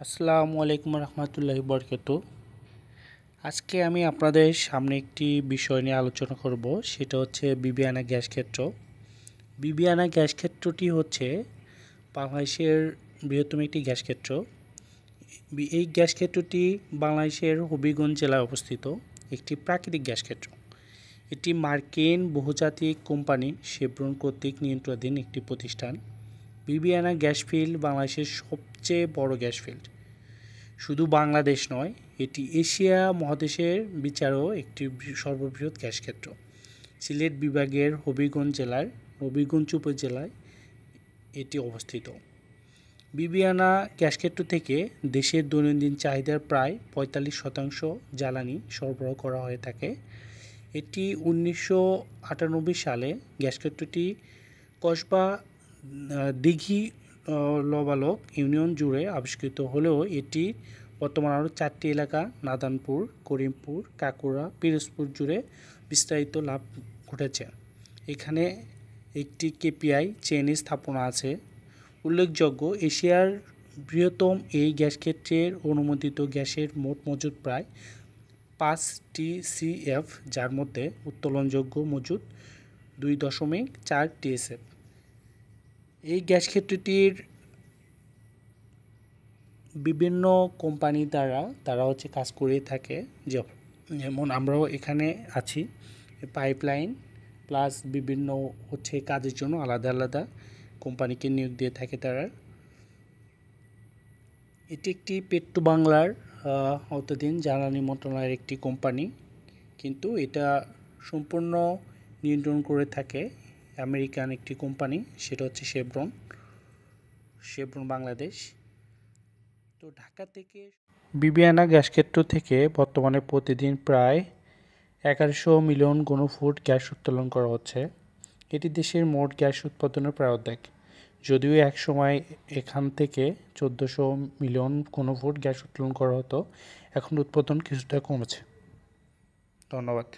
আসসালামু আলাইকুম রহমতুল্লাহি বরকাতু। আজকে আমি আপনাদের সামনে একটি বিষয় নিয়ে আলোচনা করব, সেটা হচ্ছে বিবিআনা গ্যাস ক্ষেত্র। বিবিআনা গ্যাস ক্ষেত্রটি হচ্ছে বাংলাদেশের বৃহত্তম একটি গ্যাস ক্ষেত্র। এই গ্যাস ক্ষেত্রটি বাংলাদেশের হবিগঞ্জ জেলায় অবস্থিত একটি প্রাকৃতিক গ্যাস ক্ষেত্র। এটি মার্কিন বহুজাতিক কোম্পানি শেভরন কর্তৃক নিয়ন্ত্রণাধীন একটি প্রতিষ্ঠান। বিবিআনা গ্যাস ফিল্ড বাংলাদেশের সবচেয়ে বড় গ্যাস ফিল্ড। শুধু বাংলাদেশ নয়, এটি এশিয়া মহাদেশের বিচারও একটি সর্ববৃহৎ গ্যাস ক্ষেত্র। সিলেট বিভাগের হবিগঞ্জ জেলার হবিগঞ্জ উপজেলায় এটি অবস্থিত। বিবিআনা গ্যাস ক্ষেত্র থেকে দেশের দৈনন্দিন চাহিদার প্রায় ৪৫% জ্বালানি সরবরাহ করা হয়ে থাকে। এটি ১৯৯৮ সালে গ্যাস ক্ষেত্রটি কসবা দিঘি লবালক ইউনিয়ন জুড়ে আবিষ্কৃত হলেও এটি বর্তমানে আরও 4টি এলাকা নাদানপুর, করিমপুর, কাকুড়া, পিরোজপুর জুড়ে বিস্তারিত লাভ ঘটেছে। এখানে একটি কেপিআই চেইন স্থাপনা আছে। উল্লেখযোগ্য, এশিয়ার বৃহত্তম এই গ্যাস ক্ষেত্রের অনুমোদিত গ্যাসের মোট মজুদ প্রায় 5 TCF, যার মধ্যে উত্তোলনযোগ্য মজুদ 2.4 TCF। এই গ্যাস ক্ষেত্রটির বিভিন্ন কোম্পানি দ্বারা তারা কাজ করে থাকে, যেমন আমরাও এখানে আছি। পাইপলাইন প্লাস বিভিন্ন কাজের জন্য আলাদা আলাদা কোম্পানিকে নিয়োগ দিয়ে থাকে তারা। এটি একটি পেট্রো বাংলার আওতাধীন জ্বালানি মন্ত্রণালয়ের একটি কোম্পানি, কিন্তু এটা সম্পূর্ণ নিয়ন্ত্রণ করে থাকে আমেরিকান একটি কোম্পানি, সেটা হচ্ছে শেভরন বাংলাদেশ। তো ঢাকা থেকে বিবিআনা গ্যাস ক্ষেত্র থেকে বর্তমানে প্রতিদিন প্রায় 1100 মিলিয়ন ঘনফুট গ্যাস উত্তোলন করা হচ্ছে। এটি দেশের মোট গ্যাস উৎপাদনের প্রায় অর্ধেক। যদিও এক সময় এখান থেকে 1400 মিলিয়ন ঘনফুট গ্যাস উত্তোলন করা হতো, এখন উৎপাদন কিছুটা কমেছে। ধন্যবাদ।